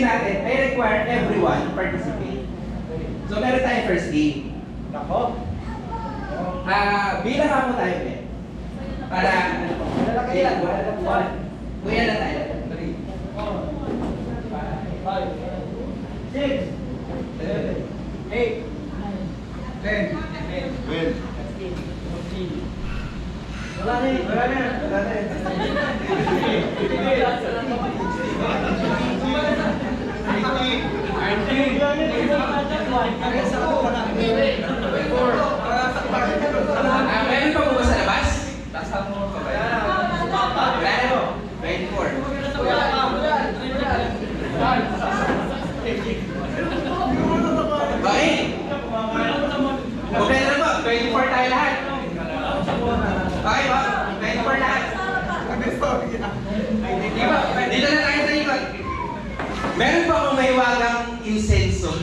game natin, I require everyone to participate. So meron tayong first game. Nako. Bilang ako tayo eh. Para, ilan? Kuya na tayo. 3, 4, 5, 6, 7, 8, 10, 12, 14. Wala na eh. Wala na. Wala na eh. 18, 19, meron pa po ba sa labas? Tasan mo pa ba yan? Wala na. 24. Okay. Okay na po. 24 tayo lahat. Okay po. 24 lahat. Dito na tayo sa ikot. Meron pa akong mahiwagang insenso.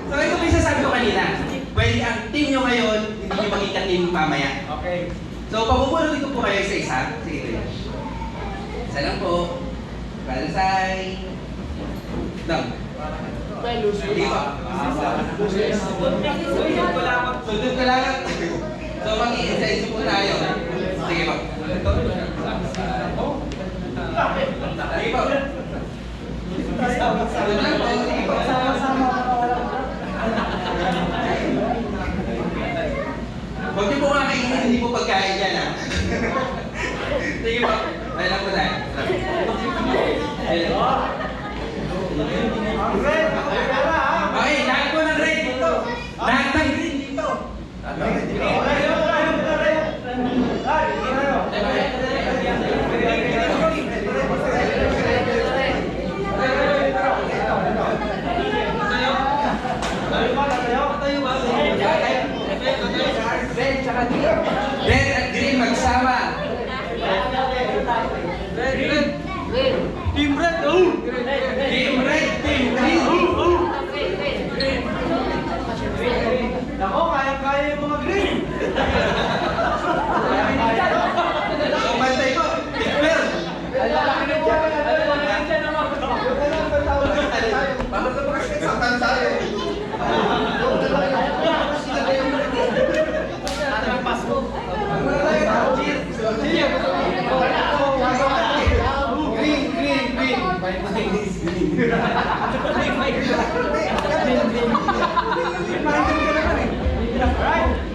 So ito po yung sasabi ko kanina. Pwede ang team nyo ngayon, hindi nyo maging ka-team mamaya. Okay. So pabubulong ko po kayo sa isa. Sige po. Isa lang po. Balasay. Down. Hindi po. Sundot ko lang. So mag-i-insenso po tayo. Sige po. Sige po. Sundot lang po. Sige po. Huwag niyo po kakainin, hindi po pagkain yan ha. Sige po. May lang po tayo. Okay, lahat po ng red dito. Lahat ng green dito. Red at green magsama. Team Red. Team red, team green. Nako, kaya yung mga green. So, bantay po. Team red. Bakit na ba kasi saktan tayo?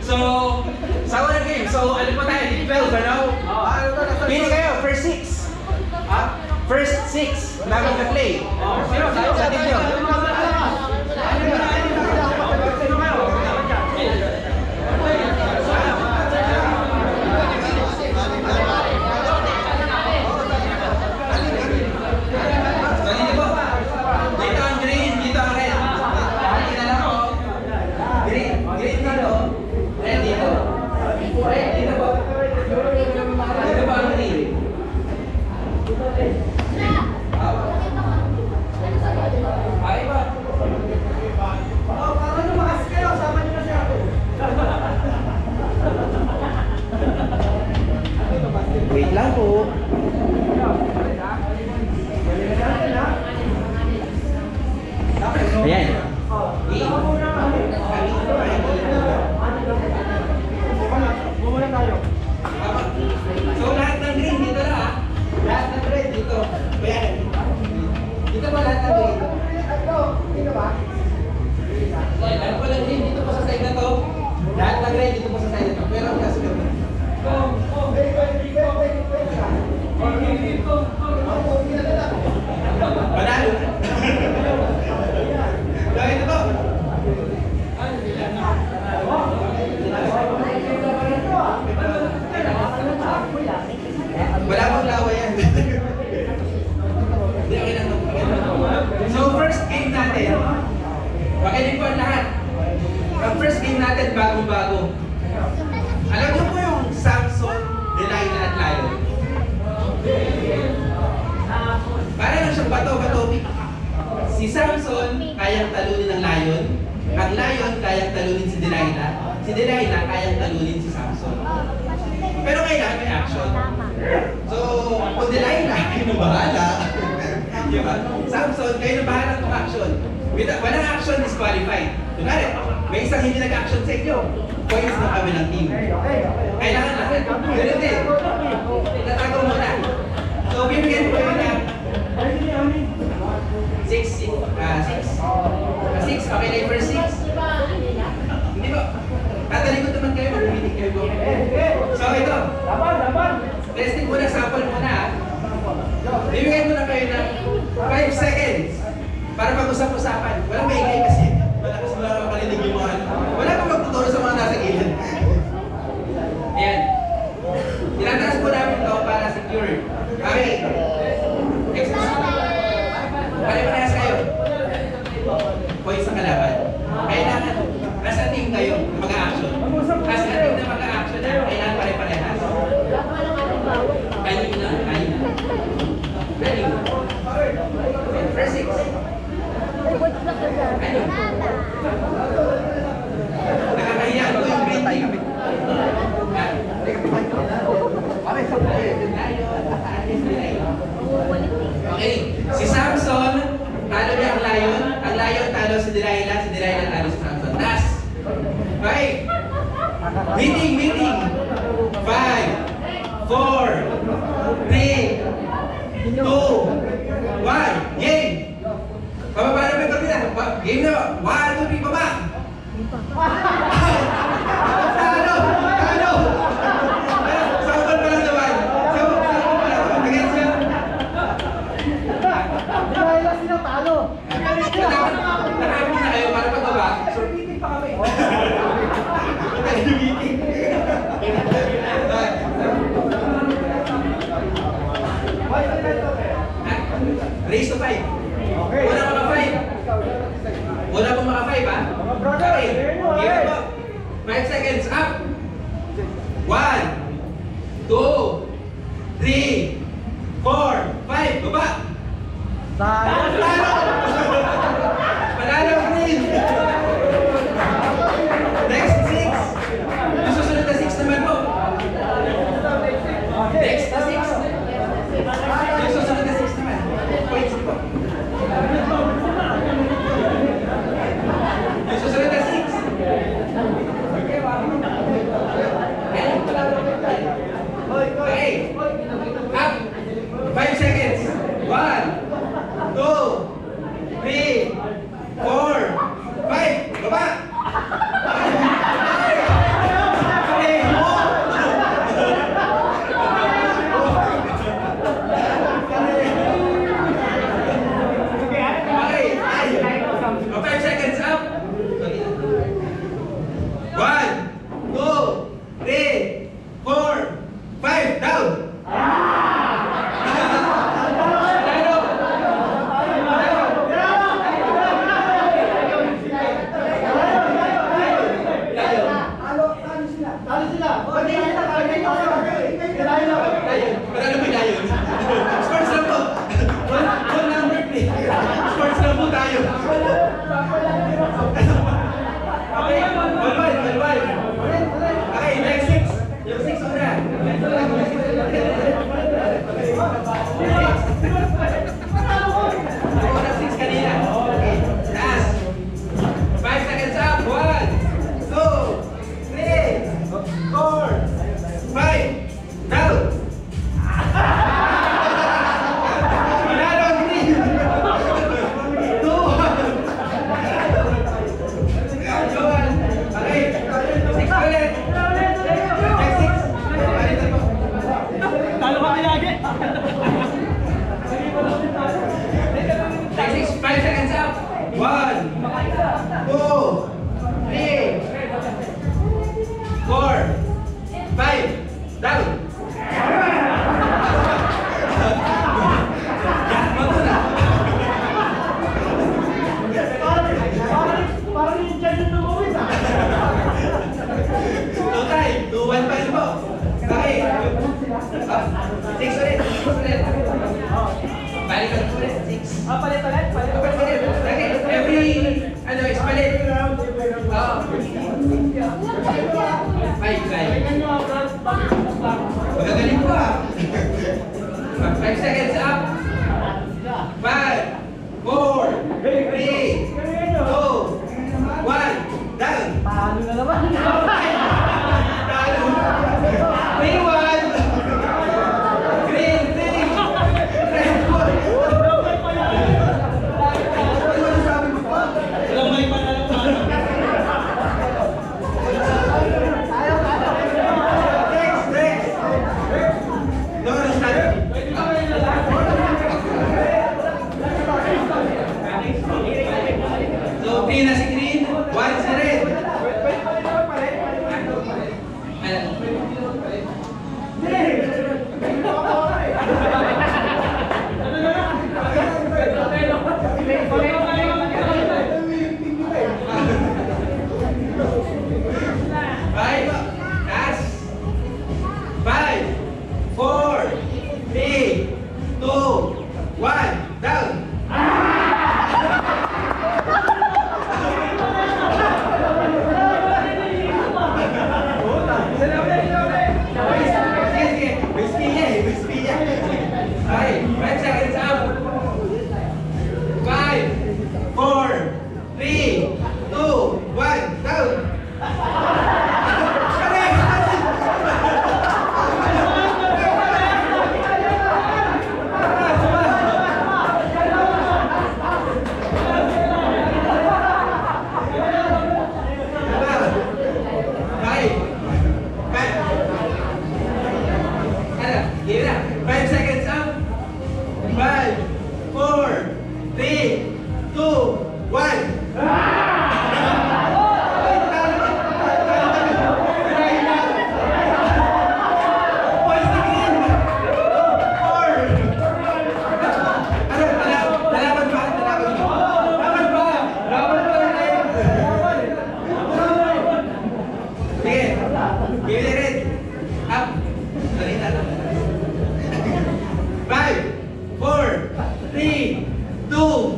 So, sa unang game, so ano po tayo? 12, ano? Pili kayo, first 6. First 6, bago ka-play. Sa team nyo. Wait lang po. Ayan. Bumula tayo. So lahat ng green dito na ha. Lahat ng red dito. Ayan. Dito ba lahat ng green? Dito ba? Ayan, lahat po ng green dito po sa side na to. Lahat ng red dito po sa side na to. Pero ang kasunod na. Panalo. Dahil ito. Wala pang lawa yan. Hindi, okay lang. So first game natin. Pakinig po ang lahat. Ang first game natin, bagong-bago. Alam niyo po yung Samson, Delilah at Lion? Para lang siyang bato-bato. Si Samson, kayang talunin ng Lion. Ang Lion, kayang talunin si Delilah. Si Delilah, kayang talunin si Samson. Pero kailangan may action. So, kung Delilah, kayo na bahala. Di ba? Samson, kayo na bahala ng action. Walang action, disqualified. Kunwari, may isang hindi nag-action sa inyo. Points na kami ng team. Kailangan lahat. Ganun din. Tatago muna. So, bibigyan ko yun na 6. 6. Okay na yung first 6. Hindi ba? Tatalikod naman kayo, mag-meeting kayo. So, ito. Testing muna, sample muna. Bibigyan muna kayo ng 5 seconds para mag-usap-usapan. Walang maingay kasi. Wala makalinig yung mga ano. Wala kang magtuturo sa mga nasa gilid. Ayan. Tinataas po namin ito para secure. Okay. Exercise. Pare-parehas kayo. Points sa kalaban. Kailangan, nasa team kayo, mag-action. Nasa team na mag-action na, kailangan pare-parehas. Kayo na. Ready? First 6. Nakakahiya ko yung breathing. Okay, si Samson, talo niya ang lion. Ang lion talo si Delilah talo si Samson. Taas. Okay. Meeting. 5, 4, 3, 2, 1, game! Pababa na may kortina. Game na. 1, 2, 3, baba! Talo! Samson pa lang naman. Against siya. Nakapin na kayo para pagbaba. So, meeting pa kami. Meeting. Raise to 5. Okay. Una mga 5. Una po mga 5, ha? Okay. Give po. 5 seconds. Up. 1, 2, 3, 4, 5. Baba. Panalo green. Next 6. Yung susunod na 6 naman po. Next na 6. Yung susunod na 6 naman. Points po. Yung susunod na 6. Okay. Up. 5 seconds. 1, 2, 3, 4, 5. Baba. Magagaling ko ah. 5 seconds up. 5, Down!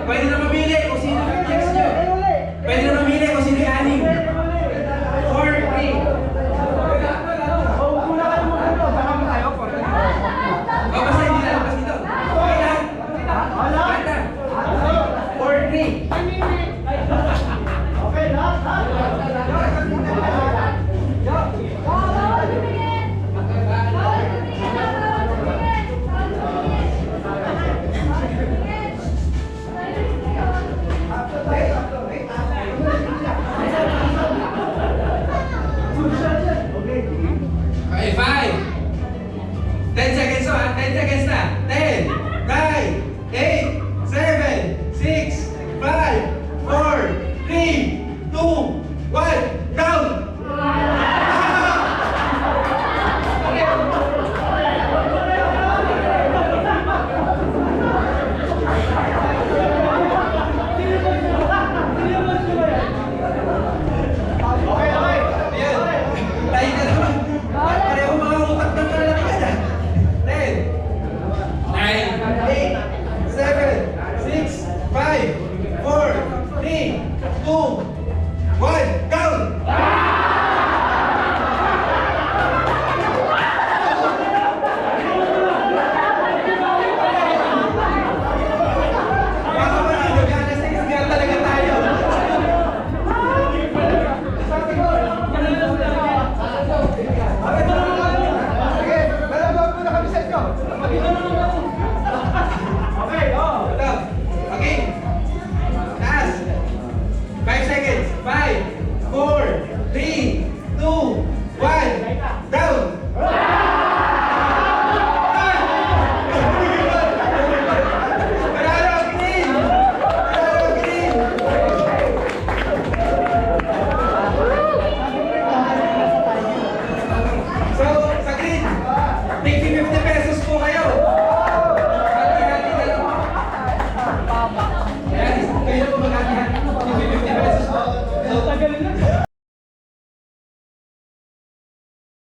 Pwede na mamili kung sino yung next nyo. Pwede na mamili kung sino yung anim. 4, 3. Basta hindi na labas dito. Okay na. Okay na. 4, 3. Okay, lahat. Okay, 5. 10 seconds na. 10 seconds na. 10, 9, 8, 7, 6, 5, 4, 3, 2, 1. Down! Tayo na naman. Pareho mga utak ng kalalakan ah. 10, 9, 8, 7, 6, 5, 4, 3, 2, 1.